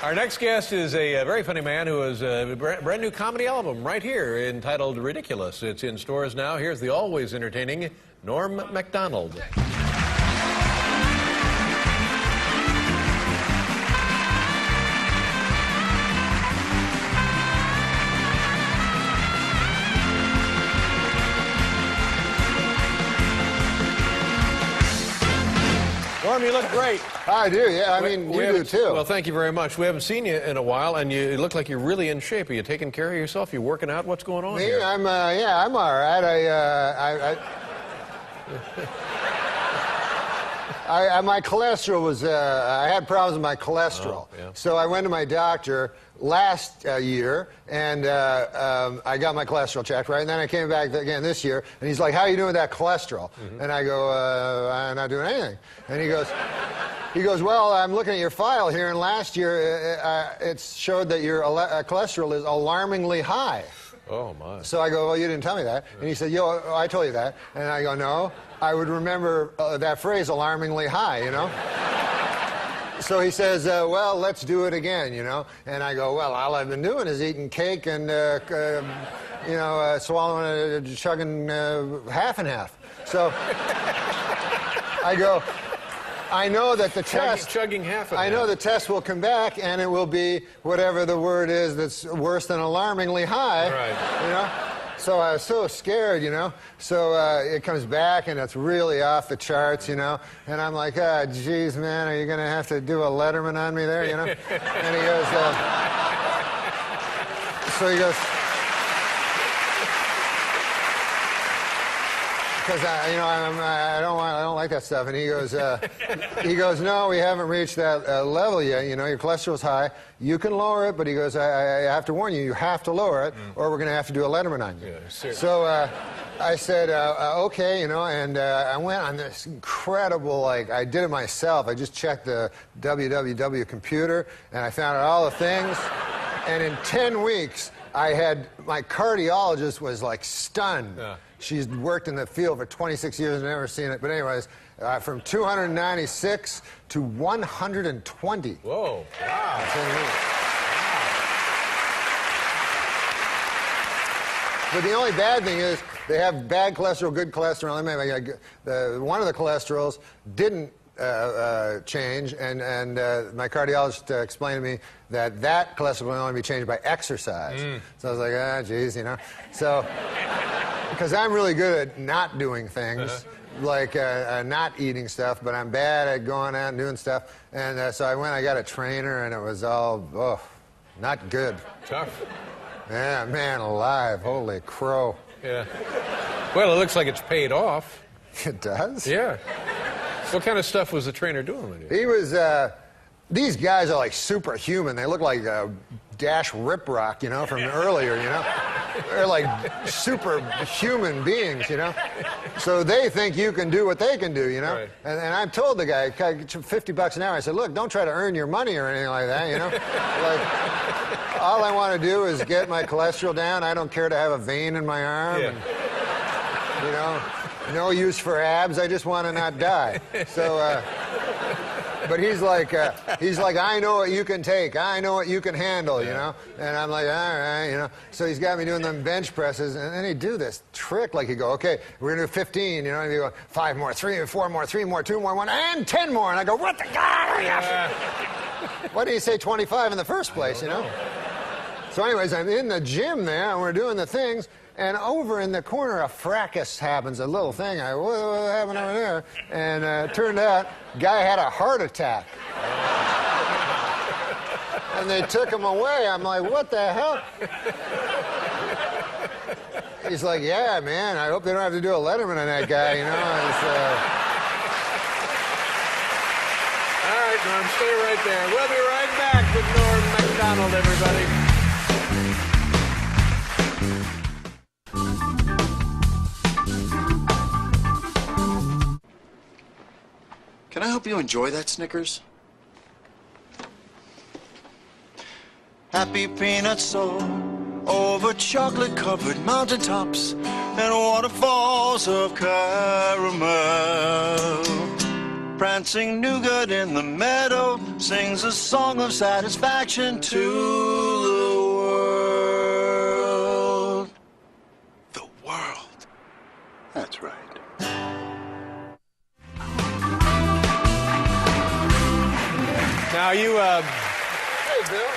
Our next guest is a very funny man who has a brand new comedy album right here entitled Ridiculous. It's in stores now. Here's the always entertaining Norm Macdonald. Norm, you look great. I do, yeah. I mean, you do too. Well, thank you very much. We haven't seen you in a while, and you look like you're really in shape. Are you taking care of yourself? You working out? What's going on here? I'm all right. My cholesterol was, I had problems with my cholesterol. Oh, yeah. So I went to my doctor last year, and I got my cholesterol checked, right? And then I came back again this year, and he's like, how are you doing with that cholesterol? Mm-hmm. And I go, I'm not doing anything. And he goes, well, I'm looking at your file here, and last year it showed that your cholesterol is alarmingly high. Oh, my. So I go, well, you didn't tell me that. And he said, yo, I told you that. And I go, no, I would remember that phrase, alarmingly high, you know? So he says, well, let's do it again, you know? And I go, well, all I've been doing is eating cake and, swallowing, chugging half and half. So I go, I know that the test... Chugging half and I half. know the test will come back, and it will be whatever the word is that's worse than alarmingly high. Right. You know? So I was so scared, you know? So it comes back, and it's really off the charts, you know? And I'm like, geez, man, are you going to have to do a Letterman on me there, you know? And he goes, so he goes... Because I don't like that stuff. And he goes, no, we haven't reached that level yet. You know, your cholesterol's high. You can lower it, but he goes, I have to warn you, you have to lower it, or we're going to have to do a Letterman on you. Yeah, so I said, okay, you know, and I went on this incredible, like, I did it myself. I just checked the www computer, and I found out all the things. And in 10 weeks, my cardiologist was like stunned. Yeah. She's worked in the field for 26 years and never seen it. But anyways, from 296 to 120. Whoa. Wow. But the only bad thing is they have bad cholesterol, good cholesterol. One of the cholesterols didn't change, and my cardiologist explained to me that cholesterol will only be changed by exercise. So I was like, geez, you know. So, because I'm really good at not doing things, like not eating stuff, but I'm bad at going out and doing stuff. And so I got a trainer, and it was all, not good. Tough. Yeah, man alive, holy crow. Yeah. Well, it looks like it's paid off. It does? Yeah. What kind of stuff was the trainer doing with you? He was, these guys are like superhuman. They look like Dash Riprock, you know, from earlier, you know? They're like superhuman beings, you know? So they think you can do what they can do, you know? Right. And I told the guy, $50 an hour, I said, look, don't try to earn your money or anything like that, you know? Like, all I want to do is get my cholesterol down. I don't care to have a vein in my arm. Yeah. And, you know, no use for abs. I just want to not die. So, but he's like, I know what you can take. I know what you can handle, you know? And I'm like, all right, you know? So he's got me doing them bench presses, and then he'd do this trick, like he'd go, okay, we're going to do 15, you know? And he'd go, 5 more, 3, 4 more, 3 more, 2 more, 1, and 10 more. And I go, what the God? Why didn't he say 25 in the first place, you know? So anyways, I'm in the gym there, and we're doing the things, and over in the corner, a fracas happens, a little thing. What happened over there? And it turned out, guy had a heart attack. And they took him away. I'm like, what the hell? He's like, yeah, man, I hope they don't have to do a Letterman on that guy, you know? All right, Norm, stay right there. We'll be right back with Norm Macdonald, everybody. Can I help you enjoy that Snickers? Happy peanut soul over chocolate-covered mountaintops and waterfalls of caramel. Prancing nougat in the meadow, sings a song of satisfaction to the world. The world. That's right. Now you, Hey, Bill.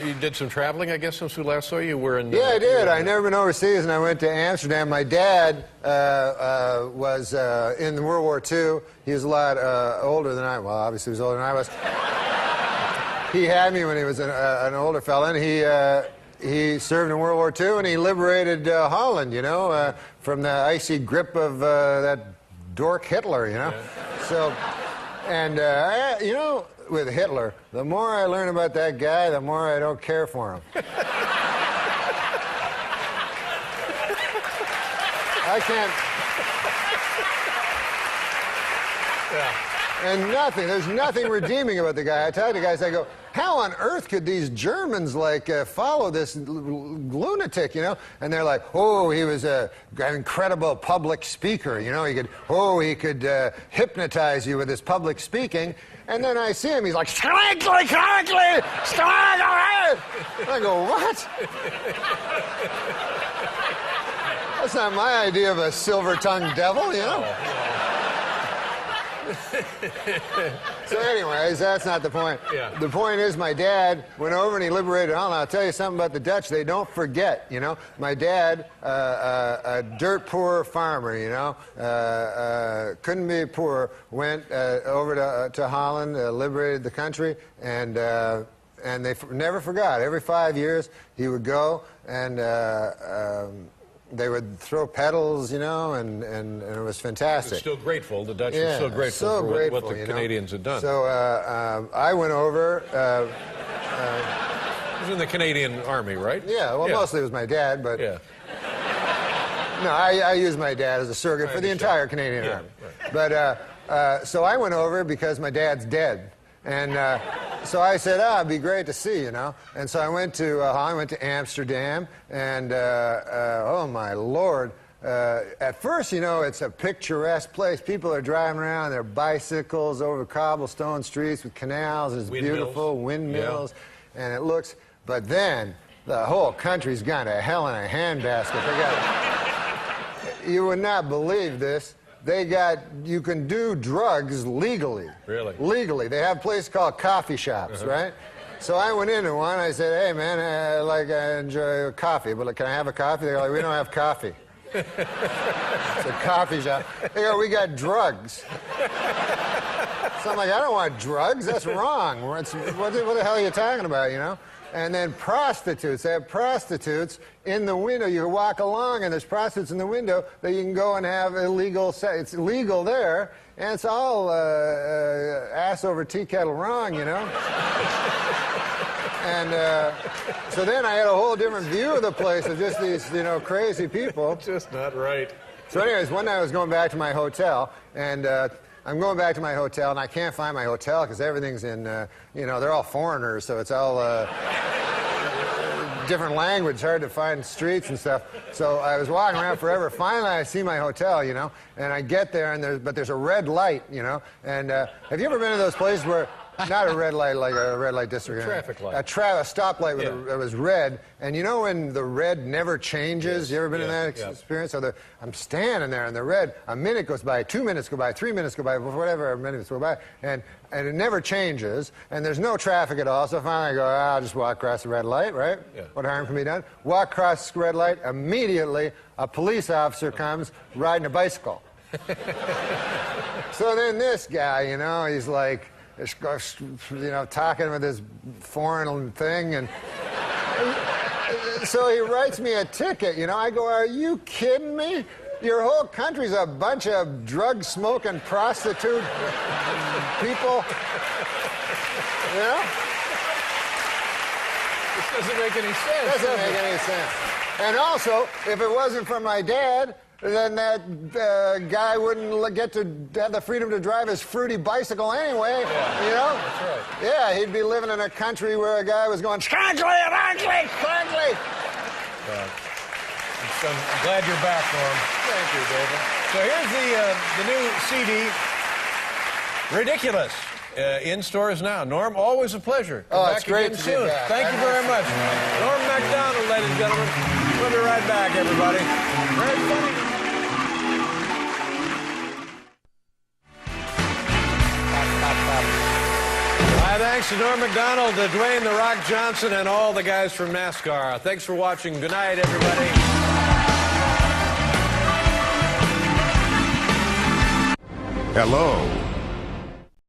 you did some traveling, I guess, since we last saw you. Were in. Yeah, I did. I'd never been overseas, and I went to Amsterdam. My dad was in World War II. He was a lot older than I. Well, obviously, he was older than I was. He had me when he was an older fella, and he served in World War II, and he liberated Holland, you know, from the icy grip of that dork Hitler, you know. Yeah. So, and you know, with Hitler, the more I learn about that guy, the more I don't care for him. I can't. Yeah. And there's nothing redeeming about the guy. I tell the guys, I go, how on earth could these Germans, like, follow this lunatic, you know? And they're like, oh, he was an incredible public speaker, you know? He could hypnotize you with his public speaking. And then I see him, he's like, straggly, straggly, straggly. I go, what? That's not my idea of a silver-tongued devil, you know? So anyways, that's not the point. Yeah. The point is my dad went over and he liberated Holland. I'll tell you something about the Dutch. They don't forget, you know. My dad, a dirt poor farmer, you know, couldn't be poor, went over to Holland, liberated the country, and they never forgot. Every 5 years he would go and they would throw petals, you know, and it was fantastic. Still grateful. The Dutch were still grateful for what the Canadians had done. So I went over. He was in the Canadian Army, right? Yeah, well, mostly it was my dad, but... Yeah. No, I used my dad as a surrogate for the entire Canadian Army. Right. But, so I went over because my dad's dead. And so I said, it'd be great to see, you know. And so I went to Amsterdam, and oh my Lord, at first, you know, it's a picturesque place. People are driving around their bicycles over cobblestone streets with canals. It's beautiful, windmills, and it looks, but then the whole country's gone to hell in a handbasket. You would not believe this. You can do drugs legally. Really? Legally. They have a place called coffee shops, right? So I went into one, I said, hey man, I enjoy coffee, but can I have a coffee? They're like, we don't have coffee. It's a coffee shop. They go, we got drugs. So I'm like, I don't want drugs, that's wrong. What the hell are you talking about, you know? And then prostitutes. They have prostitutes in the window. You walk along and there's prostitutes in the window that you can go and have illegal sex. It's legal there, and it's all ass over tea kettle wrong, you know? And so then I had a whole different view of the place of just these, you know, crazy people. Just not right. So anyways, one night I was going back to my hotel, and I'm going back to my hotel, and I can't find my hotel because everything's in, you know, they're all foreigners, so it's all different language, hard to find streets and stuff. So I was walking around forever. Finally, I see my hotel, you know, and I get there, and there's a red light, you know. And have you ever been to those places where, not a red light like a red light district, a traffic light, a stoplight that was red, and you know when the red never changes? Yes. You ever been in that experience? So I'm standing there, and the red, a minute goes by, 2 minutes go by, 3 minutes go by, whatever minutes go by, and it never changes, and there's no traffic at all. So finally I go, I'll just walk across the red light, right? Yeah. What harm can be done? Walk across the red light, immediately a police officer comes riding a bicycle. So then this guy, you know, he's like, you know, talking with this foreign thing, and so he writes me a ticket, you know. I go, are you kidding me? Your whole country's a bunch of drug-smoking prostitute people. You know? This doesn't make any sense. Doesn't make any sense. And also, if it wasn't for my dad, then that guy wouldn't get to have the freedom to drive his fruity bicycle anyway, you know? That's right. Yeah, he'd be living in a country where a guy was going, scrankly, rankly, scrankly. I'm glad you're back, Norm. Thank you, David. So here's the new CD, Ridiculous, in stores now. Norm, always a pleasure. Come back It's great again to soon. be back. Thank you very much. Norm Macdonald, ladies and gentlemen. We'll be right back, everybody. Very funny. My thanks to Norm Macdonald, Dwayne "The Rock" Johnson, and all the guys from NASCAR. Thanks for watching. Good night, everybody. Hello.